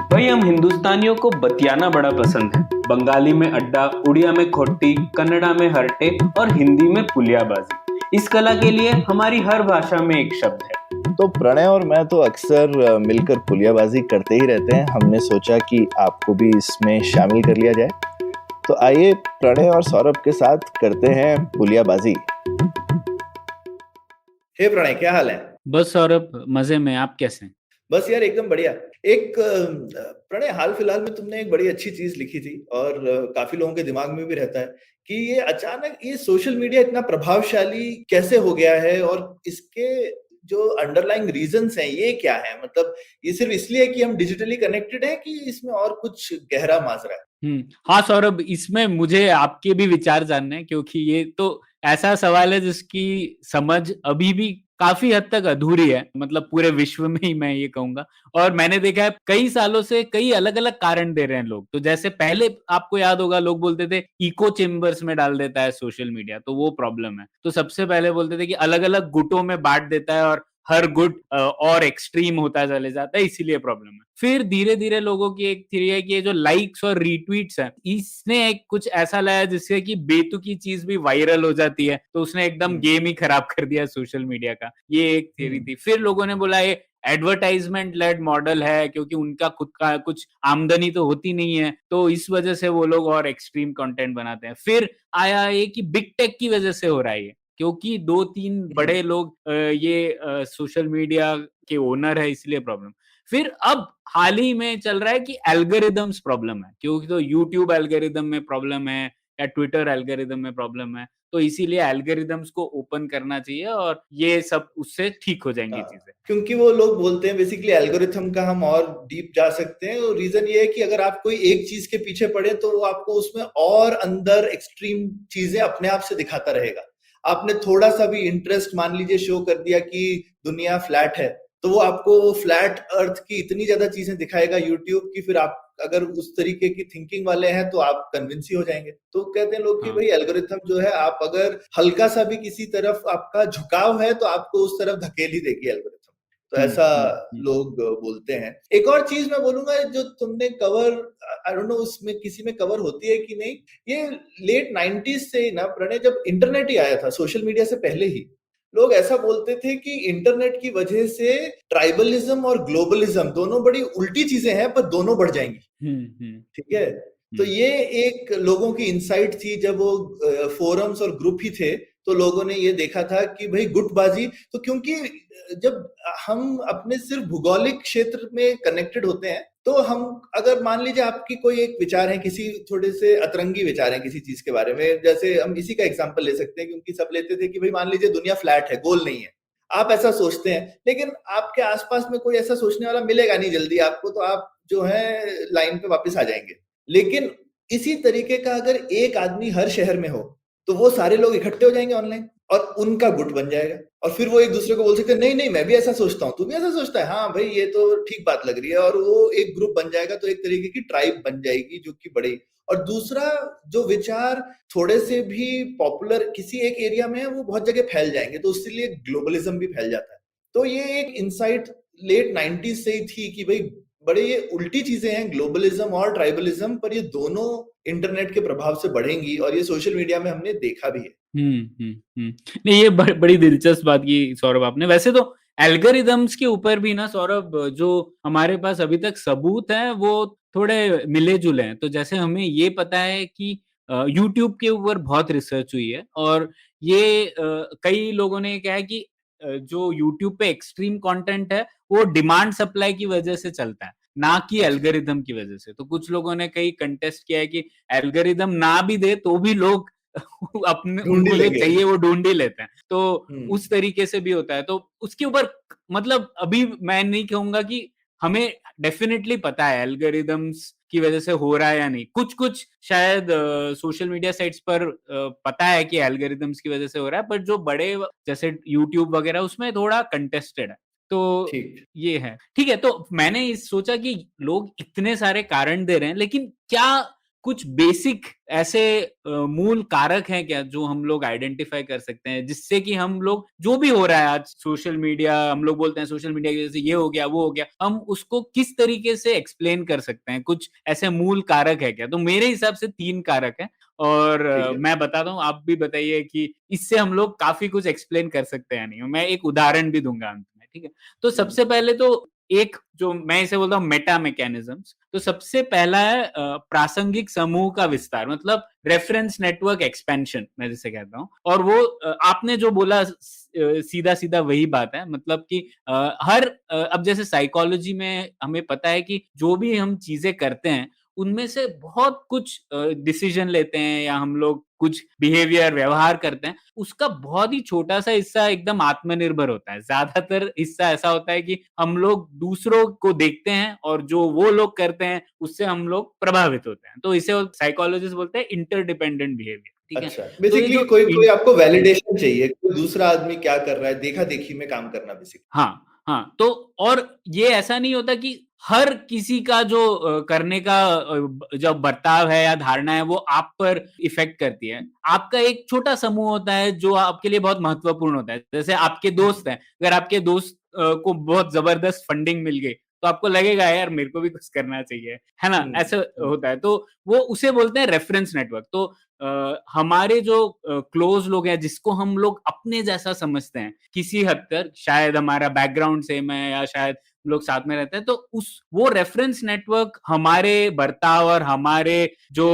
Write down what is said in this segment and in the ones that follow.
भाई हम हिंदुस्तानियों को बतियाना बड़ा पसंद है। बंगाली में अड्डा, उड़िया में खोटी, कन्नड़ा में हरटे और हिंदी में पुलियाबाजी। इस कला के लिए हमारी हर भाषा में एक शब्द है। तो प्रणय और मैं तो अक्सर मिलकर पुलियाबाजी करते ही रहते हैं। हमने सोचा कि आपको भी इसमें शामिल कर लिया जाए। तो आइए प्रणय और सौरभ के साथ करते हैं पुलियाबाजी। हे प्रणय, क्या हाल है? बस सौरभ, मजे में। आप कैसे हैं? बस यार एकदम बढ़िया। एक प्रणय, हाल फिलहाल में तुमने एक बड़ी अच्छी चीज लिखी थी और काफी लोगों के दिमाग में भी रहता है कि ये अचानक ये सोशल मीडिया इतना प्रभावशाली कैसे हो गया है और इसके जो अंडरलाइंग रीजंस हैं ये क्या है। मतलब ये सिर्फ इसलिए कि हम डिजिटली कनेक्टेड हैं कि इसमें और कुछ गहरा माजरा है? हाँ सौरभ, इसमें मुझे आपके भी विचार जानने हैं, क्योंकि ये तो ऐसा सवाल है जिसकी समझ अभी भी काफी हद तक अधूरी है। मतलब पूरे विश्व में ही मैं ये कहूंगा। और मैंने देखा है कई सालों से कई अलग अलग कारण दे रहे हैं लोग। तो जैसे पहले आपको याद होगा, लोग बोलते थे इको चेम्बर्स में डाल देता है सोशल मीडिया, तो वो प्रॉब्लम है। तो सबसे पहले बोलते थे कि अलग अलग गुटों में बांट देता है और हर गुट और एक्सट्रीम होता चले जाता है, इसीलिए प्रॉब्लम है। फिर धीरे धीरे लोगों की एक थ्योरी है कि ये जो लाइक्स और रीट्वीट्स है, इसने एक कुछ ऐसा लाया जिससे कि बेतुकी चीज भी वायरल हो जाती है। तो उसने एकदम गेम ही खराब कर दिया सोशल मीडिया का। ये एक थ्योरी थी। फिर लोगों ने बोला ये एडवर्टाइजमेंट लेड मॉडल है, क्योंकि उनका खुद का कुछ आमदनी तो होती नहीं है, तो इस वजह से वो लोग और एक्सट्रीम कंटेंट बनाते हैं। फिर आया ये कि बिग टेक की वजह से हो रहा है, क्योंकि 2-3 बड़े लोग ये सोशल मीडिया के ओनर है, इसलिए प्रॉब्लम। फिर अब हाल ही में चल रहा है कि एल्गोरिदम्स प्रॉब्लम है, क्योंकि तो यूट्यूब एल्गोरिदम में प्रॉब्लम है या ट्विटर एल्गोरिदम में प्रॉब्लम है। तो इसीलिए एल्गोरिदम्स को ओपन करना चाहिए और ये सब उससे ठीक हो जाएंगी चीजें। क्योंकि वो लोग बोलते हैं बेसिकली एल्गोरिथम का हम और डीप जा सकते हैं। और रीजन ये है कि अगर आप कोई एक चीज के पीछे पड़े तो वो आपको उसमें और अंदर एक्सट्रीम चीजें अपने आप से दिखाता रहेगा। आपने थोड़ा सा भी इंटरेस्ट मान लीजिए शो कर दिया कि दुनिया फ्लैट है, तो वो आपको फ्लैट अर्थ की इतनी ज्यादा चीजें दिखाएगा यूट्यूब की। फिर आप अगर उस तरीके की थिंकिंग वाले हैं तो आप कन्विंस ही हो जाएंगे। तो कहते हैं लोग कि भाई एल्गोरिथम जो है, आप अगर हल्का सा भी किसी तरफ आपका झुकाव है तो आपको उस तरफ धकेल ही देगी एल्गोरिथम। तो ऐसा लोग बोलते हैं। एक और चीज मैं बोलूंगा, जो तुमने कवर, आई डोंट नो उसमें किसी में कवर होती है कि नहीं, ये लेट 90s से ना प्रणय, जब इंटरनेट ही आया था सोशल मीडिया से पहले ही, लोग ऐसा बोलते थे कि इंटरनेट की वजह से ट्राइबलिज्म और ग्लोबलिज्म दोनों बड़ी उल्टी चीजें हैं, पर दोनों बढ़ जाएंगी। ठीक है। तो ये एक लोगों की इंसाइट थी जब वो फोरम्स और ग्रुप ही थे, तो लोगों ने ये देखा था कि भाई गुटबाजी। तो क्योंकि जब हम अपने सिर्फ भौगोलिक क्षेत्र में कनेक्टेड होते हैं, तो हम अगर मान लीजिए आपकी कोई एक विचार है, किसी थोड़े से अतरंगी विचार है किसी चीज के बारे में, जैसे हम इसी का एग्जांपल ले सकते हैं, क्योंकि सब लेते थे कि भाई मान लीजिए दुनिया फ्लैट है, गोल नहीं है। आप ऐसा सोचते हैं, लेकिन आपके आसपास में कोई ऐसा सोचने वाला मिलेगा नहीं जल्दी आपको, तो आप जो है लाइन पे वापस आ जाएंगे। लेकिन इसी तरीके का अगर एक आदमी हर शहर में हो, तो वो सारे लोग इकट्ठे हो जाएंगे ऑनलाइन और उनका गुट बन जाएगा। और फिर वो एक दूसरे को बोल सकते हैं, नहीं नहीं मैं भी ऐसा सोचता हूँ, तू भी ऐसा सोचता है, हाँ भाई ये तो ठीक बात लग रही है। और वो एक ग्रुप बन जाएगा, तो एक तरीके की ट्राइब बन जाएगी जो कि बड़ी। और दूसरा, जो विचार थोड़े से भी पॉपुलर किसी एक एरिया में है, वो बहुत जगह फैल जाएंगे, तो उसके लिए ग्लोबलिज्म भी फैल जाता है। तो ये एक इंसाइट लेट 90s से ही थी कि भाई बड़े ये उल्टी चीजें हैं, ग्लोबलिज्म और ट्राइबलिज्म, पर ये दोनों इंटरनेट के प्रभाव से बढ़ेंगी, और ये सोशल मीडिया में हमने देखा भी है। नहीं, ये बड़ी दिलचस्प बात की सौरभ आपने। वैसे तो एल्गोरिदम्स के ऊपर भी ना सौरभ, जो हमारे पास अभी तक सबूत है वो थोड़े मिले जुले हैं। तो जैसे हमें ये पता है कि यूट्यूब के ऊपर बहुत रिसर्च हुई है, और ये कई लोगों ने कहा है कि जो यूट्यूब पे एक्सट्रीम कंटेंट है वो डिमांड सप्लाई की वजह से चलता है, ना कि एल्गोरिदम की वजह से। तो कुछ लोगों ने कई कंटेस्ट किया है कि एल्गोरिदम ना भी दे तो भी लोग अपने उनको जो चाहिए वो ढूंढ ही लेते हैं। तो उस तरीके से भी होता है। तो उसके ऊपर मतलब अभी मैं नहीं कहूंगा कि हमें डेफिनेटली पता है एल्गोरिदम्स की वजह से हो रहा है या नहीं। कुछ कुछ शायद सोशल मीडिया साइट्स पर पता है कि एल्गोरिदम्स की वजह से हो रहा है, पर जो बड़े जैसे यूट्यूब वगैरह उसमें थोड़ा कंटेस्टेड है। तो ये है। ठीक है, तो मैंने सोचा कि लोग इतने सारे कारण दे रहे हैं, लेकिन क्या कुछ बेसिक ऐसे मूल कारक हैं क्या जो हम लोग आइडेंटिफाई कर सकते हैं, जिससे कि हम लोग जो भी हो रहा है आज सोशल मीडिया, हम लोग बोलते हैं सोशल मीडिया की वजह से ये हो गया वो हो गया, हम उसको किस तरीके से एक्सप्लेन कर सकते हैं? कुछ ऐसे मूल कारक है क्या? तो मेरे हिसाब से 3 कारक हैं और ठीक है। मैं बताता हूँ, आप भी बताइए कि इससे हम लोग काफ़ी कुछ एक्सप्लेन कर सकते हैं या नहीं। मैं एक उदाहरण भी दूँगा अंत में, ठीक है? तो सबसे पहले तो एक जो मैं इसे बोलता हूँ मेटा मैकेनिज्म्स, तो सबसे पहला है प्रासंगिक समूह का विस्तार, मतलब रेफरेंस नेटवर्क एक्सपेंशन मैं जिसे कहता हूँ। और वो आपने जो बोला सीधा-सीधा वही बात है, मतलब कि अब जैसे साइकोलॉजी में हमें पता है कि जो भी हम चीज़ें करते हैं, उनमें से बहुत कुछ डिसीजन लेते हैं या हम लोग कुछ बिहेवियर व्यवहार करते हैं, उसका बहुत ही छोटा-सा हिस्सा एकदम आत्मनिर्भर होता है। ज़्यादातर हिस्सा ऐसा होता है कि हम लोग दूसरों को देखते हैं और जो वो लोग करते हैं, उससे हम लोग प्रभावित होते हैं। तो इसे साइकोलॉजिस्ट बोलते हैं इंटरडिपेंडेंट बिहेवियर, ठीक है? अच्छा, तो ये बेसिकली जो कोई इन कोई आपको वैलिडेशन चाहिए, कोई दूसरा आदमी क्या कर रहा है, देखा-देखी में काम करना बेसिकली। हाँ, हाँ, तो और ये ऐसा नहीं होता कि हर किसी का जो करने का जो बर्ताव है या धारणा है वो आप पर इफ़ेक्ट करती है। आपका एक छोटा समूह होता है जो आपके लिए बहुत महत्वपूर्ण होता है। जैसे आपके दोस्त हैं, अगर आपके दोस्त को बहुत ज़बरदस्त फंडिंग मिल गई, तो आपको लगेगा यार मेरे को भी कुछ करना चाहिए, है ना? हुँ, ऐसा हुँ, होता है। तो वो उसे बोलते हैं रेफरेंस नेटवर्क। तो हमारे जो क्लोज़ लोग हैं जिसको हम लोग अपने जैसा समझते हैं, किसी हद तक शायद हमारा बैकग्राउंड सेम है या शायद लोग साथ में रहते हैं, तो उस वो रेफरेंस नेटवर्क हमारे बर्ताव और हमारे जो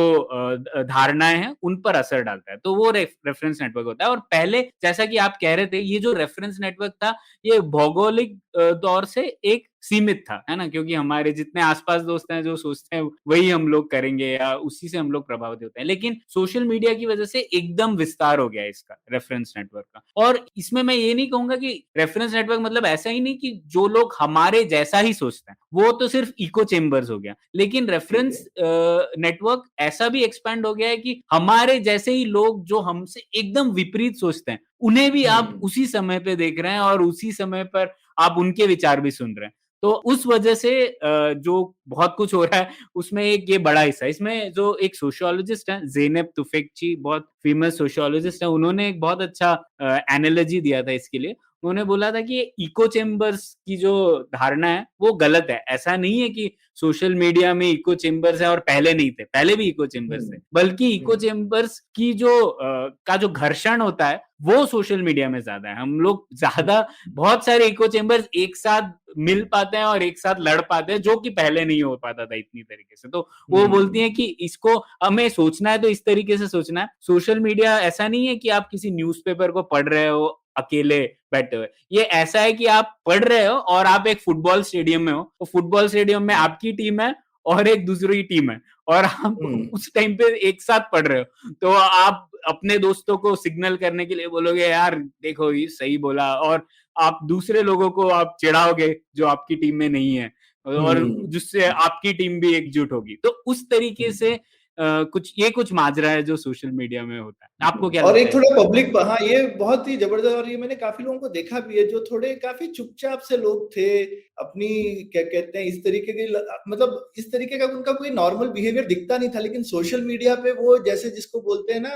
धारणाएँ हैं, उन पर असर डालता है। तो वो रेफरेंस नेटवर्क होता है और पहले जैसा कि आप कह रहे थे, ये जो रेफरेंस नेटवर्क था, ये भौगोलिक तौर से एक सीमित था, है ना? क्योंकि हमारे जितने आस-पास दोस्त हैं, जो सोचते हैं, वही हम लोग करेंगे या उसी से हम लोग प्रभावित होते हैं। लेकिन सोशल मीडिया की वजह से एकदम विस्तार हो गया है इसका, रेफरेंस नेटवर्क का। और इसमें मैं ये नहीं कहूँगा कि रेफरेंस नेटवर्क मतलब ऐसा ही नहीं कि जो लोग हमारे जैसा ही सोचते हैं, वो तो सिर्फ इको चेम्बर्स हो गया। लेकिन ठीक रेफरेंस है। नेटवर्क ऐसा भी एक्सपैंड हो गया है कि हमारे जैसे ही लोग जो हमसे एकदम विपरीत सोचते हैं, उन्हें भी आप हुँ, उसी समय पे देख रहे हैं और उसी समय पर आप उनके विचार भी सुन रहे हैं। तो उस वजह से जो बहुत कुछ हो रहा है उसमें एक ये बड़ा हिस्सा है। इसमें जो एक सोशियोलॉजिस्ट हैं ज़ेनेब तुफेकची, बहुत फेमस सोशियोलॉजिस्ट हैं, उन्होंने एक बहुत अच्छा एनालॉजी दिया था इसके लिए। उन्होंने बोला था कि ये इको चेम्बर्स की जो धारणा है वो गलत है। ऐसा नहीं है कि सोशल मीडिया में इको चेम्बर्स हैं और पहले नहीं थे, पहले भी इको चेम्बर्स थे। हुँ, बल्कि इको हुँ, चेम्बर्स की जो का जो घर्षण होता है वो सोशल मीडिया में ज़्यादा है। हम लोग ज़्यादा बहुत सारे इको चेम्बर्स एक साथ मिल पाते हैं और एक साथ लड़ पाते हैं, जो कि पहले नहीं हो पाता था इतनी तरीके से। तो वो बोलती हुँ, हैं कि इसको हमें सोचना है तो इस तरीके से सोचना है। सोशल मीडिया ऐसा नहीं है कि आप किसी न्यूज़पेपर को पढ़ रहे हो अकेले बैठे हुए। ये ऐसा है कि आप पढ़ रहे हो और आप एक फुटबॉल स्टेडियम में हो, तो फुटबॉल स्टेडियम में आपकी टीम है और एक दूसरी टीम है और आप हुँ, उस टाइम पे एक साथ पढ़ रहे हो। तो आप अपने दोस्तों को सिग्नल करने के लिए बोलोगे यार देखो ये सही बोला, और आप दूसरे लोगों को आप चिढ़ाओगे जो आपकी टीम में नहीं है और हुँ, जिससे आपकी टीम भी एकजुट होगी। तो उस तरीके से कुछ माजरा है जो सोशल मीडिया में होता है। आपको क्या और लगता एक है इस थोड़ा बारे में? पब्लिक हाँ, ये बहुत ही ज़बरदस्त और ये मैंने काफ़ी लोगों को देखा भी है, जो थोड़े काफ़ी चुपचाप से लोग थे, अपनी क्या कहते हैं, इस तरीके की मतलब इस तरीके का उनका कोई नॉर्मल बिहेवियर दिखता नहीं था, लेकिन सोशल मीडिया पे वो जैसे जिसको बोलते हैं ना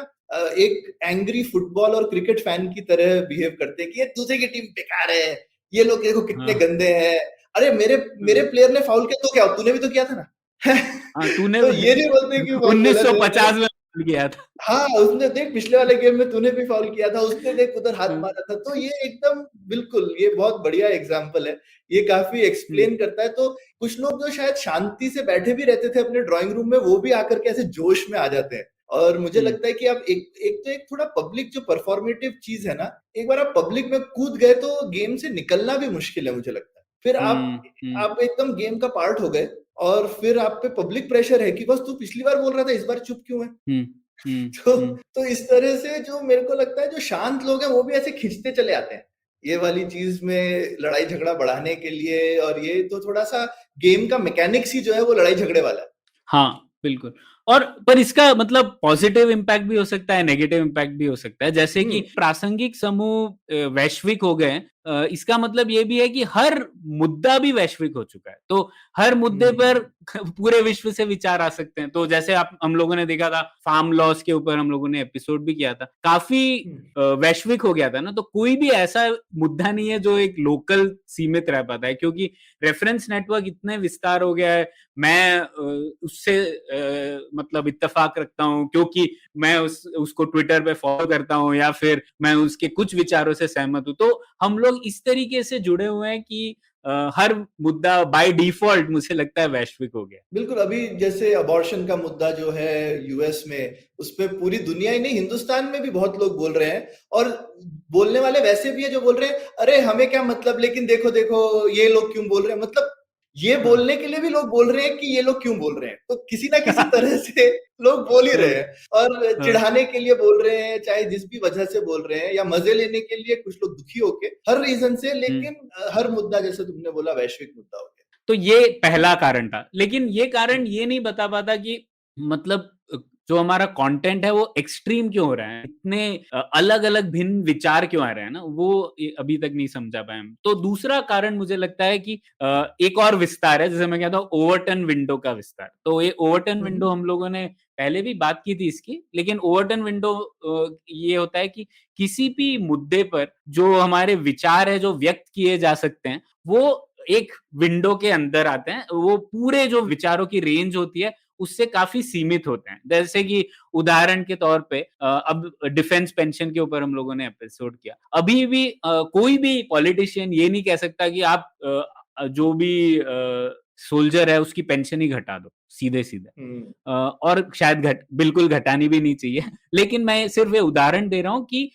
एक एंग्री फुटबॉल और क्रिकेट फैन की तरह बिहेव करते हैं कि ये दूसरे की टीम बेकार है, ये लोग देखो कितने हाँ, गंदे हैं, अरे मेरे हाँ। मेरे प्लेयर ने फाउल किया तो क्या, तूने भी तो किया था ना। हाँ, तूने तो ये नहीं बोलते कि फाउल गलत है, अरे 1950 में किया था। हाँ, उसने देख पिछले वाले गेम में तूने भी फाउल किया था, उसने देख उधर हाथ हुँ, मारा था, तो ये एकदम बिल्कुल, ये बहुत बढ़िया एग्ज़ाम्पल है। ये काफ़ी हुँ, एक्सप्लेन करता है, तो कुछ लोग जो शायद शांति से बैठे भी रहते थे अपने ड्राइंग रूम में, वो भी आकर के ऐसे जोश में आ जाते हैं। और मुझे हुँ, लगता है कि आप एक एक तो एक थोड़ा पब्लिक जो परफॉर्मेटिव चीज़ है ना, एक बार आप पब्लिक में कूद गए तो गेम से निकलना भी मुश्किल है मुझे लगता है। फिर हुँ, हुँ, आप एकदम गेम का पार्ट हो गए और फिर आप पे पब्लिक प्रेशर है कि बस तू पिछली बार बोल रहा था, इस बार चुप क्यों है? हुँ, हुँ, तो हुँ, तो इस तरह से जो मेरे को लगता है जो शांत लोग हैं वो भी ऐसे खींचते चले आते हैं। ये वाली चीज़ में लड़ाई झगड़ा बढ़ाने के लिए और ये तो थोड़ा-सा गेम का मैकेनिक्स ही जो है वो लड़ाई झगड़े वाला है। हाँ, बिल्कुल। और पर इसका मतलब पॉज़िटिव इम्पैक्ट भी हो सकता है, नेगेटिव इम्पैक्ट भी हो सकता है। जैसे कि हुँ, प्रासंगिक समूह वैश्विक हो गए हैं, इसका मतलब ये भी है कि हर मुद्दा भी वैश्विक हो चुका है। तो हर मुद्दे पर पूरे विश्व से विचार आ सकते हैं। तो जैसे आप हम लोगों ने देखा था फार्म लॉस के ऊपर हम लोगों ने एपिसोड भी किया था, काफी वैश्विक हो गया था ना। तो कोई भी ऐसा मुद्दा नहीं है जो एक लोकल सीमित रह पाता है, क्योंकि रेफरेंस नेटवर्क इतने विस्तार हो गया है। मैं उससे मतलब इत्तेफाक रखता हूँ क्योंकि मैं उसको ट्विटर पे फॉलो करता हूँ, या फिर मैं उसके कुछ विचारों से सहमत हूँ। तो हम लोग इस तरीके से जुड़े हुए हैं कि हर मुद्दा बाय डिफॉल्ट मुझे लगता है वैश्विक हो गया। बिल्कुल, अभी जैसे अबॉर्शन का मुद्दा जो है यूएस में, उस पे पूरी दुनिया ही नहीं, हिंदुस्तान में भी बहुत लोग बोल रहे हैं, और बोलने वाले वैसे भी है जो बोल रहे हैं अरे हमें क्या मतलब, लेकिन देखो देखो ये लोग क्यों बोल रहे हैं। मतलब ये बोलने के लिए भी लोग बोल रहे हैं कि ये लोग क्यों बोल रहे हैं। तो किसी ना किसी तरह से लोग बोल ही रहे हैं, और चिढ़ाने के लिए बोल रहे हैं, चाहे जिस भी वजह से बोल रहे हैं, या मजे लेने के लिए, कुछ लोग दुखी होके, हर रीजन से। लेकिन हर मुद्दा, जैसे तुमने बोला, वैश्विक मुद्दा हो गया। तो ये पहला कारण था, लेकिन ये कारण ये नहीं बता पाता कि मतलब जो हमारा कंटेंट है वो एक्सट्रीम क्यों हो रहा है, इतने अलग अलग भिन्न विचार क्यों आ रहे हैं ना, वो अभी तक नहीं समझा पाए हम। तो दूसरा कारण मुझे लगता है कि एक और विस्तार है, जैसे मैं कहता हूँ ओवरटन विंडो का विस्तार। तो ये ओवरटन विंडो हम लोगों ने पहले भी बात की थी इसकी, लेकिन ओवरटन विंडो ये होता है कि किसी भी मुद्दे पर जो हमारे विचार है जो व्यक्त किए जा सकते हैं, वो एक विंडो के अंदर आते हैं। वो पूरे जो विचारों की रेंज होती है उससे काफी सीमित होते हैं। जैसे कि उदाहरण के तौर पे अब डिफेंस पेंशन के ऊपर हम लोगों ने एपिसोड किया। अभी भी कोई भी पॉलिटिशियन ये नहीं कह सकता कि आप जो भी सोल्जर है उसकी पेंशन ही घटा दो सीधे सीधे, और शायद बिल्कुल घटानी भी नहीं चाहिए। लेकिन मैं सिर्फ ये उदाहरण दे रहा हूं कि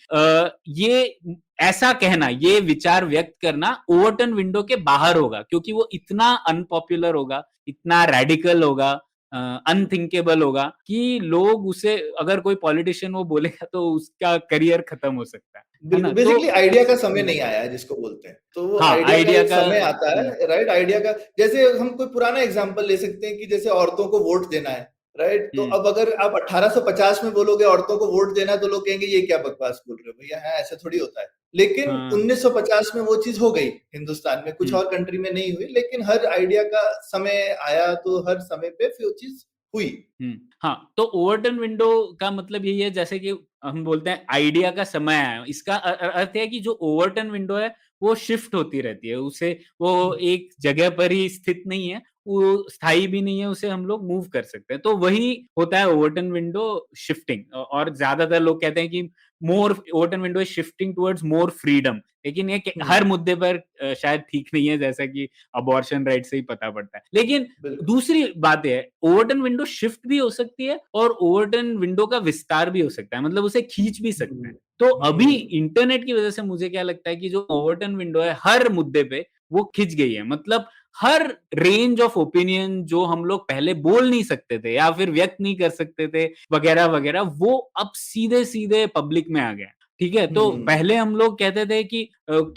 ये ऐसा कहना, ये विचार व्यक्त करना ओवरटन विंडो के बाहर होगा, क्योंकि वो इतना अनपॉपुलर होगा, इतना रेडिकल होगा, अनथिंकेबल होगा कि लोग उसे, अगर कोई पॉलिटिशियन वो बोलेगा तो उसका करियर खत्म हो सकता है ना। बेसिकली आइडिया का समय नहीं आया है जिसको बोलते हैं, तो वो आइडिया का समय आता है, राइट। आइडिया का, जैसे हम कोई पुराना एग्जांपल ले सकते हैं कि जैसे औरतों को वोट देना है, राइट। तो अब अगर आप 1850 में बोलोगे औरतों को वोट देना, तो लोग कहेंगे ये क्या बकवास बोल रहे हो भैया, है ऐसा थोड़ी होता है। लेकिन 1950 में वो चीज हो गई हिंदुस्तान में, कुछ और कंट्री में नहीं हुई, लेकिन हर आइडिया का समय आया, तो हर समय पे फिर वो चीज हुई। हाँ, तो ओवरटन विंडो का मतलब यही है, जैसे कि हम बोलते हैं आइडिया का समय आया, इसका अर्थ है कि जो ओवरटन विंडो है वो शिफ्ट होती रहती है, उसे वो एक जगह पर ही स्थित नहीं है, वो स्थायी भी नहीं है, उसे हम लोग मूव कर सकते हैं। तो वही होता है ओवरटन विंडो शिफ्टिंग। और ज्यादातर लोग कहते हैं कि more Overton window is shifting towards more freedom, लेकिन ये हर मुद्दे पर शायद ठीक नहीं है, जैसा कि अबॉर्शन राइट से ही पता पड़ता है। लेकिन दूसरी बात है, ओवरटन विंडो शिफ्ट भी हो सकती है और ओवरटन विंडो का विस्तार भी हो सकता है, मतलब उसे खींच भी सकते हैं। तो अभी इंटरनेट की वजह से मुझे क्या लगता है कि जो ओवरटन विंडो है हर मुद्दे पे वो खिंच गई है। मतलब हर रेंज ऑफ ओपिनियन जो हम लोग पहले बोल नहीं सकते थे या फिर व्यक्त नहीं कर सकते थे वगैरह वगैरह, वो अब सीधे सीधे पब्लिक में आ गया। ठीक है, तो पहले हम लोग कहते थे कि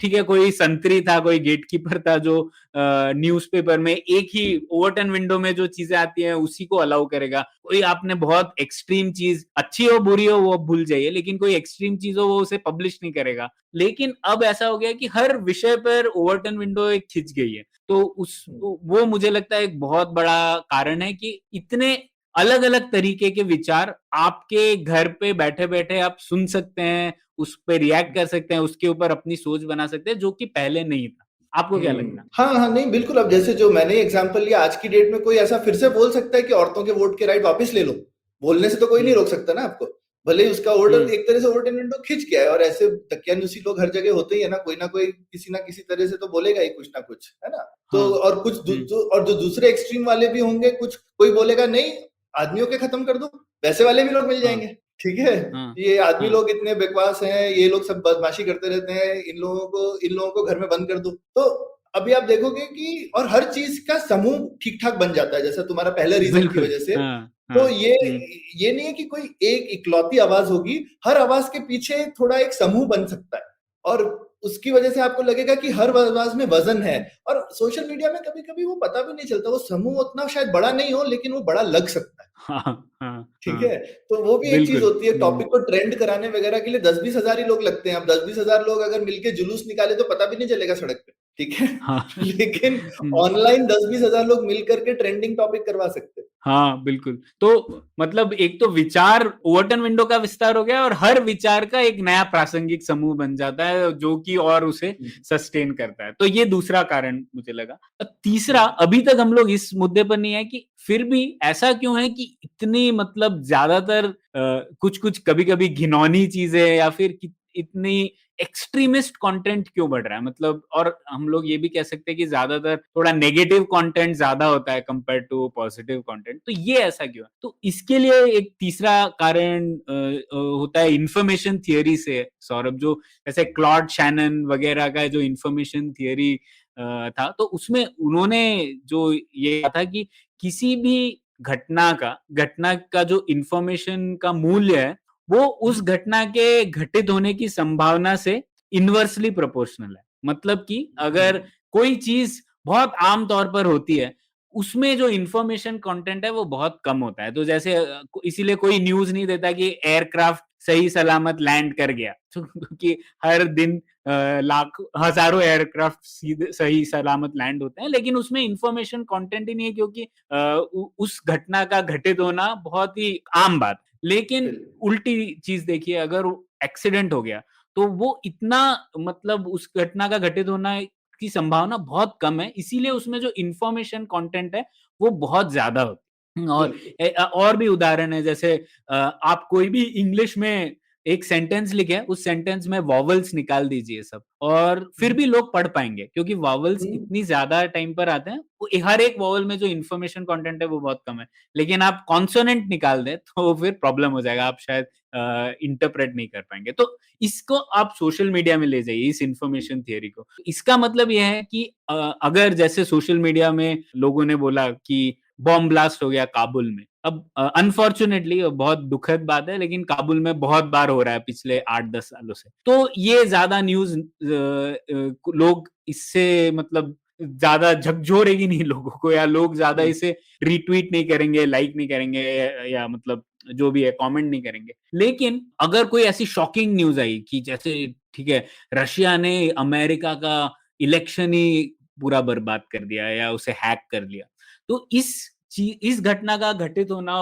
ठीक है, कोई संतरी था, कोई गेटकीपर था जो न्यूज़पेपर में एक ही ओवरटन विंडो में जो चीजें आती हैं उसी को अलाउ करेगा। कोई आपने बहुत एक्सट्रीम चीज, अच्छी हो बुरी हो वो भूल जाइए, लेकिन कोई एक्सट्रीम चीज हो वो उसे पब्लिश नहीं करेगा। लेकिन अब ऐसा हो गया कि हर विषय पर ओवरटन विंडो एक खिंच गई है। तो वो मुझे लगता है एक बहुत बड़ा कारण है कि इतने अलग अलग तरीके के विचार आपके घर पे बैठे बैठे आप सुन सकते हैं, उस पर रिएक्ट कर सकते हैं, उसके ऊपर अपनी सोच बना सकते हैं, जो कि पहले नहीं था। आपको क्या लगता है? हाँ, नहीं बिल्कुल। अब जैसे जो मैंने एग्जांपल लिया, आज की डेट में कोई ऐसा फिर से बोल सकता है कि औरतों के वोट के राइट वापस ले लो, बोलने से तो कोई नहीं रोक सकता ना आपको। भले ही उसका ऑर्डर एक तरह से ओवरटन विंडो खिंच गया है, और ऐसे तकियानुसी लोग हर जगह होते ही है ना कोई किसी ना किसी तरह से तो बोलेगा ही कुछ ना कुछ, है ना। तो और जो दूसरे एक्सट्रीम वाले भी होंगे, कुछ कोई बोलेगा नहीं आदमियों के खत्म कर दो, वैसे वाले भी लोग मिल जाएंगे। ठीक है, ये आदमी लोग इतने बकवास हैं, ये लोग सब बदमाशी करते रहते हैं, इन लोगों को घर में बंद कर दो। तो अभी आप देखोगे कि और हर चीज का समूह ठीक ठाक बन जाता है, जैसा तुम्हारा पहले रीजन की वजह से। तो ये नहीं है कि कोई एक इकलौती आवाज होगी, हर आवाज के पीछे थोड़ा एक समूह बन सकता है, और उसकी वजह से आपको लगेगा कि हर आवाज में वजन है। और सोशल मीडिया में कभी कभी वो पता भी नहीं चलता, वो समूह उतना शायद बड़ा नहीं हो लेकिन वो बड़ा लग सकता है। हाँ, हाँ, ठीक हाँ, है, तो वो भी एक चीज बिल्कुल। होती है, टॉपिक को ट्रेंड कराने वगैरह के लिए 10-20 हजार ही लोग लगते हैं। अब 10-20 हजार लोग अगर मिलके जुलूस निकाले तो पता भी नहीं चलेगा सड़क पे, ठीक है। हाँ। लेकिन हुँ। ऑनलाइन 10-20 हजार लोग मिल करके ट्रेंडिंग टॉपिक करवा सकते हैं। हाँ, बिल्कुल। तो मतलब एक तो विचार ओवरटन विंडो का विस्तार हो गया और हर विचार का एक नया प्रासंगिक समूह बन जाता है जो कि और उसे सस्टेन करता है। तो ये दूसरा कारण मुझे लगा। तीसरा, अभी तक हम लोग इस मुद्दे पर नहीं आए कि फिर भी ऐसा क्यों है कि इतनी मतलब ज़्यादातर कुछ-कुछ कभी-कभी घिनौनी चीज़ें या फिर इतनी एक्सट्रीमिस्ट कंटेंट क्यों बढ़ रहा है? मतलब और हम लोग ये भी कह सकते हैं कि ज़्यादातर थोड़ा नेगेटिव कंटेंट ज़्यादा होता है कंपेयर टू पॉजिटिव कंटेंट। तो ये ऐसा क्यों है? तो इसके लिए एक तीसरा कारण होता है इन्फॉर्मेशन थियरी से सौरभ, जो जैसे क्लॉड शैनन वगैरह का जो इन्फॉर्मेशन थियरी था, तो उसमें उन्होंने जो ये कहा था कि किसी भी घटना का जो इन्फॉर्मेशन का मूल्य है, वो उस घटना के घटित होने की संभावना से इन्वर्सली प्रोपोर्शनल है। मतलब कि अगर कोई चीज़ बहुत आम तौर पर होती है, उसमें जो इन्फॉर्मेशन कंटेंट है वो बहुत कम होता है। तो जैसे इसीलिए कोई न्यूज़ नहीं देता कि एयरक्राफ्ट सही सलामत लैंड कर गया। तो क्योंकि हर दिन लाख हज़ारों एयरक्राफ्ट सीधे सही सलामत लैंड होते हैं, लेकिन उसमें इन्फॉर्मेशन कंटेंट ही नहीं है क्योंकि उस घटना का घटित होना बहुत ही आम बात। लेकिन उल्टी चीज देखिए, अगर एक्सीडेंट हो गया तो वो इतना मतलब उस घटना का घटित होना की संभावना बहुत कम है, इसीलिए उसमें जो इंफॉर्मेशन कंटेंट है वो बहुत ज्यादा होती है। और और भी उदाहरण है, जैसे आप कोई भी इंग्लिश में एक सेंटेंस लिखे, उस सेंटेंस में वॉवल्स निकाल दीजिए सब, और फिर भी लोग पढ़ पाएंगे क्योंकि वॉवल्स इतनी ज्यादा टाइम पर आते हैं। हर एक वॉवल में जो इन्फॉर्मेशन कंटेंट है वो बहुत कम है। लेकिन आप कॉन्सोनेंट निकाल दें तो फिर प्रॉब्लम हो जाएगा, आप शायद इंटरप्रेट नहीं कर पाएंगे। तो इसको आप सोशल मीडिया में ले जाइए, इस इंफॉर्मेशन थियरी को। इसका मतलब यह है कि अगर जैसे सोशल मीडिया में लोगों ने बोला कि बॉम्ब ब्लास्ट हो गया काबुल में, अब अनफॉर्चुनेटली बहुत दुखद बात है, लेकिन काबुल में बहुत बार हो रहा है पिछले 8-10 सालों से। तो ये ज्यादा न्यूज लोग इससे मतलब ज्यादा झकझोरेगी नहीं लोगों को, या लोग ज्यादा इसे रीट्वीट नहीं करेंगे, लाइक नहीं करेंगे, या मतलब जो भी है कमेंट नहीं करेंगे। लेकिन अगर कोई ऐसी शॉकिंग न्यूज आई कि जैसे ठीक है, रशिया ने अमेरिका का इलेक्शन ही पूरा बर्बाद कर दिया या उसे हैक कर लिया, तो इस घटना का घटित होना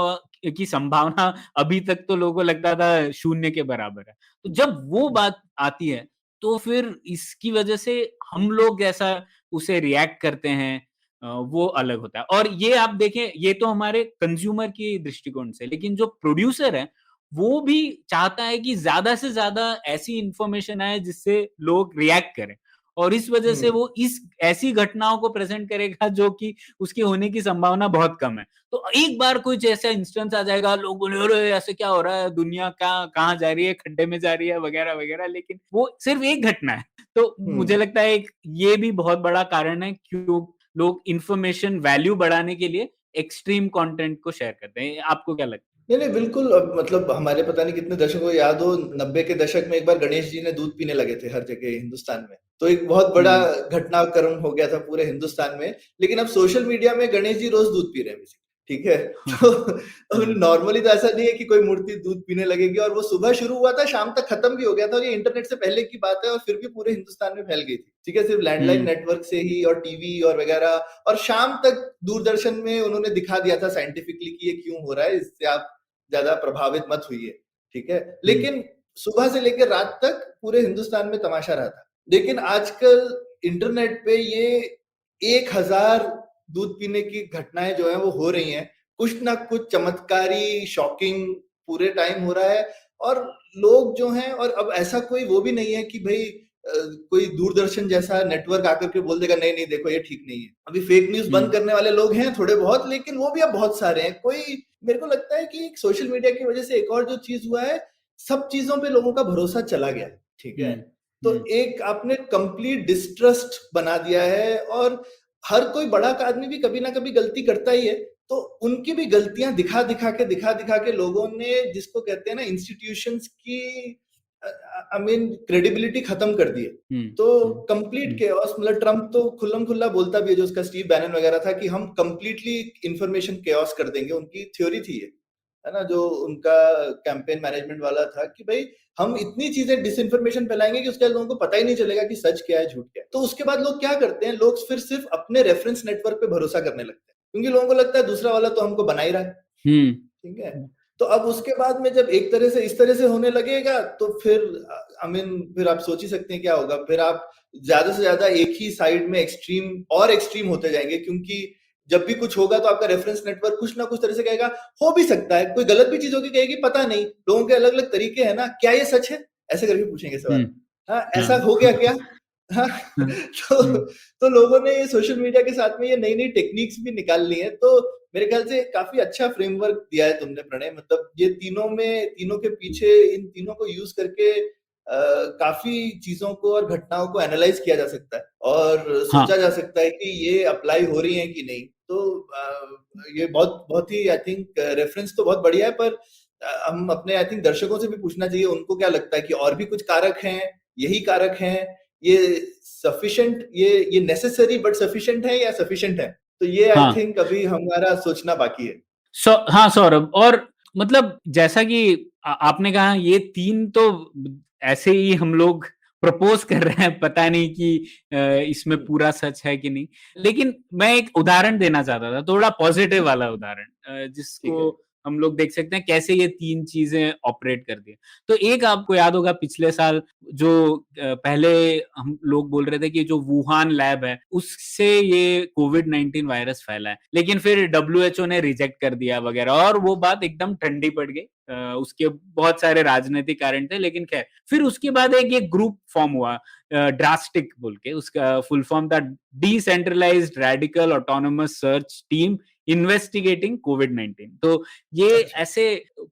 की संभावना अभी तक तो लोगों को लगता था शून्य के बराबर है। तो जब वो बात आती है तो फिर इसकी वजह से हम लोग ऐसा उसे रिएक्ट करते हैं, वो अलग होता है। और ये आप देखें, ये तो हमारे कंज्यूमर की दृष्टिकोण से, लेकिन जो प्रोड्यूसर है वो भी चाहता है कि ज्यादा से ज्यादा ऐसी इंफॉर्मेशन आए जिससे लोग रिएक्ट करें, और इस वजह से वो इस ऐसी घटनाओं को प्रेजेंट करेगा जो कि उसके होने की संभावना बहुत कम है। तो एक बार कुछ ऐसा इंस्टेंस आ जाएगा, लोग बोले अरे ऐसे क्या हो रहा है, दुनिया कहाँ जा रही है, खड्डे में जा रही है वगैरह वगैरह, लेकिन वो सिर्फ एक घटना है। तो मुझे लगता है ये भी बहुत बड़ा कारण है क्यों लोग इंफॉर्मेशन वैल्यू बढ़ाने के लिए एक्सट्रीम कंटेंट को शेयर करते हैं। आपको क्या लगता है? नहीं नहीं बिल्कुल। मतलब हमारे पता नहीं कितने दशकों याद हो, 90 के दशक में एक बार गणेश जी ने दूध पीने लगे थे हर जगह हिंदुस्तान में, तो एक बहुत बड़ा घटनाक्रम हो गया था पूरे हिंदुस्तान में। लेकिन अब सोशल मीडिया में गणेश जी रोज दूध पी रहे हैं बेसिकली, ठीक है। तो नॉर्मली तो ऐसा नहीं है कि कोई मूर्ति दूध पीने लगेगी, और वो सुबह शुरू हुआ था, शाम तक खत्म भी हो गया था, और ये इंटरनेट से पहले की बात है, और फिर भी पूरे हिंदुस्तान में फैल गई थी, ठीक है, सिर्फ लैंडलाइन नेटवर्क से ही और टीवी और वगैरह। और शाम तक दूरदर्शन में उन्होंने दिखा दिया था साइंटिफिकली कि ये क्यों हो रहा है, इससे आप ज्यादा प्रभावित मत हुई है, ठीक है। लेकिन सुबह से लेकर रात तक पूरे हिंदुस्तान में तमाशा रहा था। लेकिन आजकल इंटरनेट पे ये 1000 दूध पीने की घटनाएं जो है वो हो रही हैं, कुछ ना कुछ चमत्कारी शॉकिंग पूरे टाइम हो रहा है। और लोग जो हैं, और अब ऐसा कोई वो भी नहीं है कि भाई कोई दूरदर्शन जैसा नेटवर्क आकर के बोल देगा नहीं नहीं देखो ये ठीक नहीं है। अभी फेक न्यूज बंद करने वाले लोग हैं थोड़े बहुत, लेकिन वो भी अब बहुत सारे हैं। कोई, मेरे को लगता है कि सोशल मीडिया की वजह से एक और जो चीज हुआ है, सब चीजों पे लोगों का भरोसा चला गया, ठीक है। तो एक आपने कंप्लीट डिस्ट्रस्ट बना दिया है, और हर कोई बड़ा आदमी भी कभी ना कभी गलती करता ही है, तो उनकी भी गलतियां दिखा दिखा के लोगों ने, जिसको कहते हैं ना, इंस्टीट्यूशंस की आई मीन क्रेडिबिलिटी खत्म कर दी है। तो कंप्लीट केओस, मतलब ट्रम्प तो खुल्लम खुल्ला बोलता भी है, जो उसका स्टीव बैनन वगैरह था, कि हम कंप्लीटली इंफॉर्मेशन केओस कर देंगे। उनकी थ्योरी थी ये, है ना, जो उनका कैंपेन मैनेजमेंट वाला था, कि भाई हम इतनी चीजें डिसइंफॉर्मेशन फैलाएंगे कि उसके बाद लोगों को पता ही नहीं चलेगा कि सच क्या है झूठ क्या है। तो उसके बाद लोग क्या करते हैं, लोग फिर सिर्फ अपने रेफरेंस नेटवर्क पे भरोसा करने लगते हैं, क्योंकि लोगों को लगता है दूसरा वाला तो हमको बना ही रहा है। ठीक है, तो अब उसके बाद में जब एक तरह से इस तरह से होने लगेगा, तो फिर आई मीन फिर आप सोच ही सकते हैं क्या होगा। फिर आप ज्यादा से ज्यादा एक ही साइड में एक्सट्रीम होते जाएंगे, क्योंकि जब भी कुछ होगा तो आपका रेफरेंस नेटवर्क कुछ ना कुछ तरह से कहेगा हो भी सकता है, कोई गलत भी चीज होगी, कहेगी पता नहीं। लोगों के अलग अलग तरीके हैं ना, क्या ये सच है, ऐसे करके पूछेंगे सवाल। हाँ, ऐसा हो गया क्या? हाँ, तो लोगों ने ये सोशल मीडिया के साथ में ये नई नई टेक्निक्स भी निकाल ली है। तो मेरे ख्याल से काफी अच्छा फ्रेमवर्क दिया है तुमने प्रणय। मतलब ये तीनों के पीछे, इन तीनों को यूज करके काफी चीजों को और घटनाओं को एनालाइज किया जा सकता है, और सोचा जा सकता है कि ये अप्लाई हो रही है कि नहीं। तो ये बहुत बहुत ही आई थिंक रेफरेंस तो बहुत बढ़िया है, पर हम अपने आई थिंक दर्शकों से भी पूछना चाहिए, उनको क्या लगता है कि और भी कुछ कारक हैं, यही कारक हैं, ये सफिशिएंट, ये नेसेसरी बट सफिशिएंट है या सफिशिएंट है? तो ये आई थिंक अभी हमारा सोचना बाकी है। हाँ सौरभ, और मतलब जैसा कि आपने कहा, ये तीन तो ऐसे ही हम लोग प्रपोज कर रहे हैं, पता नहीं कि इसमें पूरा सच है कि नहीं। लेकिन मैं एक उदाहरण देना चाहता था, थोड़ा पॉजिटिव वाला उदाहरण, जिसको हम लोग देख सकते हैं कैसे ये तीन चीजें ऑपरेट कर दी। तो एक आपको याद होगा, पिछले साल जो पहले हम लोग बोल रहे थे कि जो वुहान लैब है उससे ये कोविड-19 वायरस फैला है, लेकिन फिर WHO ने रिजेक्ट कर दिया वगैरह, और वो बात एकदम ठंडी पड़ गई। उसके बहुत सारे राजनीतिक कारण थे, लेकिन खैर फिर उसके बाद एक ग्रुप फॉर्म हुआ, ड्रास्टिक बोल के, उसका फुल फॉर्म था decentralised radical autonomous search team investigating कोविड-19। तो ये ऐसे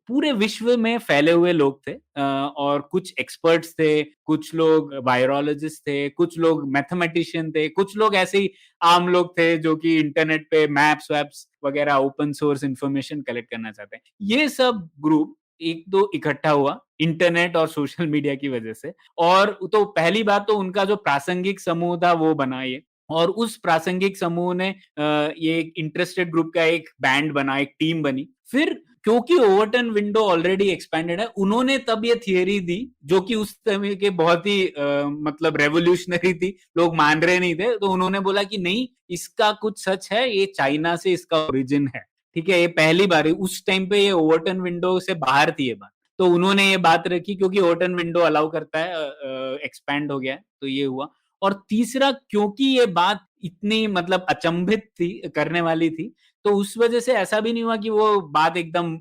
पूरे विश्व में फैले हुए लोग थे, और कुछ एक्सपर्ट्स थे, कुछ लोग वायरोलॉजिस्ट थे, कुछ लोग मैथमेटिशियन थे, कुछ लोग ऐसे ही आम लोग थे जो कि इंटरनेट पे मैप्स वैप्स वगैरह ओपन सोर्स इंफॉर्मेशन कलेक्ट करना चाहते हैं। ये सब ग्रुप एक दो इकट्ठा हुआ इंटरनेट और सोशल मीडिया की वजह से, और तो पहली बात तो उनका जो प्रासंगिक समूह था वो बना ये, और उस प्रासंगिक समूह ने ये एक इंटरेस्टेड ग्रुप का एक बैंड बना, एक टीम बनी। फिर क्योंकि ओवरटन विंडो ऑलरेडी एक्सपेंडेड है, उन्होंने तब ये थियरी दी, जो कि उस समय के बहुत ही मतलब रेवोल्यूशनरी थी, लोग मान रहे नहीं थे। तो उन्होंने बोला कि नहीं, इसका कुछ सच है, ये चाइना से इसका ओरिजिन है। ठीक है, ये पहली बार, उस टाइम पे ये ओवरटन विंडो से बाहर थी ये बात, तो उन्होंने ये बात रखी, क्योंकि ओवरटन विंडो अलाउ करता है, एक्सपैंड हो गया है, तो ये हुआ। और तीसरा, क्योंकि ये बात इतनी मतलब अचंभित थी, करने वाली थी, तो उस वजह से ऐसा भी नहीं हुआ कि वो बात एकदम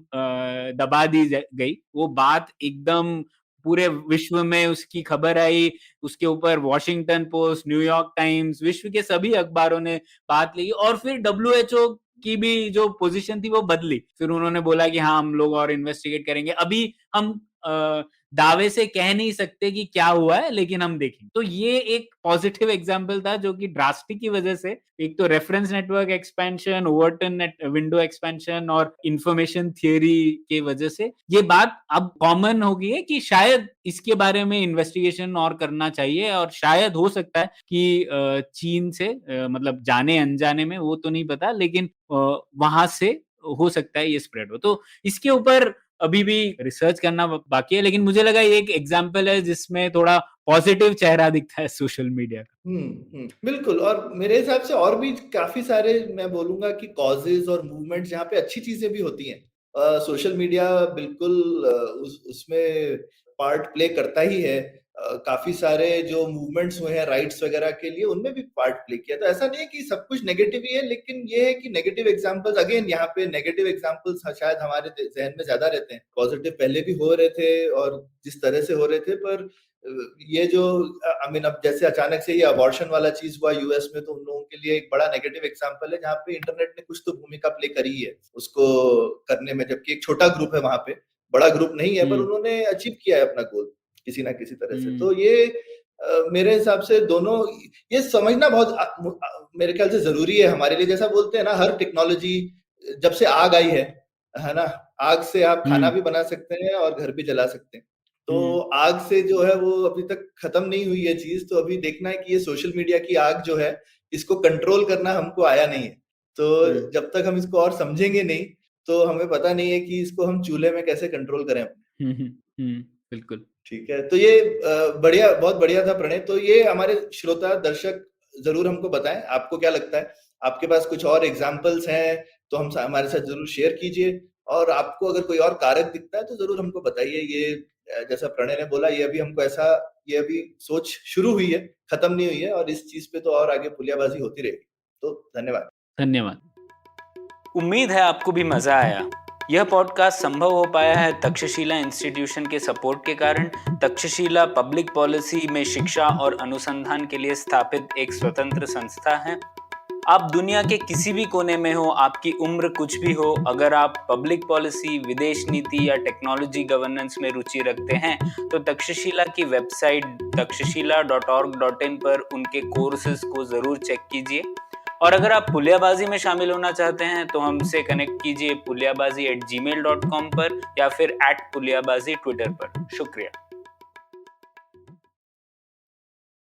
दबा दी गई। वो बात एकदम पूरे विश्व में उसकी खबर आई, उसके ऊपर वॉशिंगटन पोस्ट, न्यूयॉर्क टाइम्स, विश्व के सभी अखबारों ने बात ली, और फिर WHO की भी जो पोजीशन थी वो बदली। फिर उन्होंने बोला कि हाँ, हम लोग और इन्वेस्टिगेट करेंगे, अभी हम दावे से कह नहीं सकते कि क्या हुआ है, लेकिन हम देखेंगे। तो ये एक पॉजिटिव एग्जांपल था, जो कि ड्रास्टिक की वजह से, एक तो reference network expansion, Overton window expansion और इंफॉर्मेशन थियरी के वजह से ये बात अब कॉमन हो गई है कि शायद इसके बारे में इन्वेस्टिगेशन और करना चाहिए, और शायद हो सकता है कि चीन से, मतलब जाने अनजाने में, वो तो नहीं पता, लेकिन वहां से हो सकता है ये स्प्रेड हो। तो इसके ऊपर अभी भी रिसर्च करना बाकी है, लेकिन मुझे लगा ये एक एग्जाम्पल है जिसमें थोड़ा पॉजिटिव चेहरा दिखता है सोशल मीडिया का। बिल्कुल। और मेरे हिसाब से और भी काफी सारे, मैं बोलूंगा कि कॉजेज और मूवमेंट्स जहाँ पे अच्छी चीजें भी होती हैं, सोशल मीडिया बिल्कुल उसमें पार्ट प्ले करता ही है। काफी सारे जो मूवमेंट्स हुए हैं राइट्स वगैरह के लिए, उनमें भी पार्ट प्ले किया। तो ऐसा नहीं है कि सब कुछ नेगेटिव ही है, लेकिन ये है कि नेगेटिव एग्जांपल्स, अगेन यहाँ पे नेगेटिव एग्जांपल्स शायद हमारे जहन में ज्यादा रहते हैं। पॉजिटिव पहले भी हो रहे थे और जिस तरह से हो रहे थे, पर ये जो आई मीन अब जैसे अचानक से ये अबॉर्शन वाला चीज हुआ यूएस में, तो उन लोगों के लिए एक बड़ा नेगेटिव एग्जांपल है, जहाँ पे इंटरनेट ने कुछ तो भूमिका प्ले करी है उसको करने में। जबकि एक छोटा ग्रुप है वहां पे, बड़ा ग्रुप नहीं है, पर उन्होंने अचीव किया है अपना गोल किसी ना किसी तरह से। तो ये मेरे हिसाब से दोनों ये समझना बहुत मेरे ख्याल से जरूरी है हमारे लिए। जैसा बोलते हैं ना, हर टेक्नोलॉजी, जब से आग आई है ना, आग से आप खाना भी बना सकते हैं और घर भी जला सकते हैं। तो आग से जो है वो अभी तक खत्म नहीं हुई है चीज, तो अभी देखना है कि ये सोशल मीडिया की आग जो है इसको कंट्रोल करना हमको आया नहीं है। तो जब तक हम इसको और समझेंगे नहीं तो हमें पता नहीं है कि इसको हम चूल्हे में कैसे कंट्रोल करें। बिल्कुल। ठीक है, तो ये बढ़िया, बहुत बढ़िया था प्रणय। तो ये हमारे श्रोता दर्शक जरूर हमको बताएं आपको क्या लगता है, आपके पास कुछ और एग्जाम्पल्स हैं तो हम हमारे साथ जरूर शेयर कीजिए, और आपको अगर कोई और कारक दिखता है तो जरूर हमको बताइए। ये जैसा प्रणय ने बोला, ये अभी सोच शुरू हुई है, खत्म नहीं हुई है, और इस चीज पे तो और आगे पुलियाबाजी होती रहेगी। तो धन्यवाद। उम्मीद है आपको भी मजा आया। यह पॉडकास्ट संभव हो पाया है तक्षशिला इंस्टीट्यूशन के सपोर्ट के कारण। तक्षशिला पब्लिक पॉलिसी में शिक्षा और अनुसंधान के लिए स्थापित एक स्वतंत्र संस्था है। आप दुनिया के किसी भी कोने में हो, आपकी उम्र कुछ भी हो, अगर आप पब्लिक पॉलिसी, विदेश नीति या टेक्नोलॉजी गवर्नेंस में रुचि रखते हैं तो तक्षशिला की वेबसाइट takshashila.org.in पर उनके कोर्सेज को जरूर चेक कीजिए। और अगर आप पुलियाबाजी में शामिल होना चाहते हैं तो हमसे कनेक्ट कीजिए puliyabazi@gmail.com पर या फिर @puliyabazi ट्विटर पर। शुक्रिया।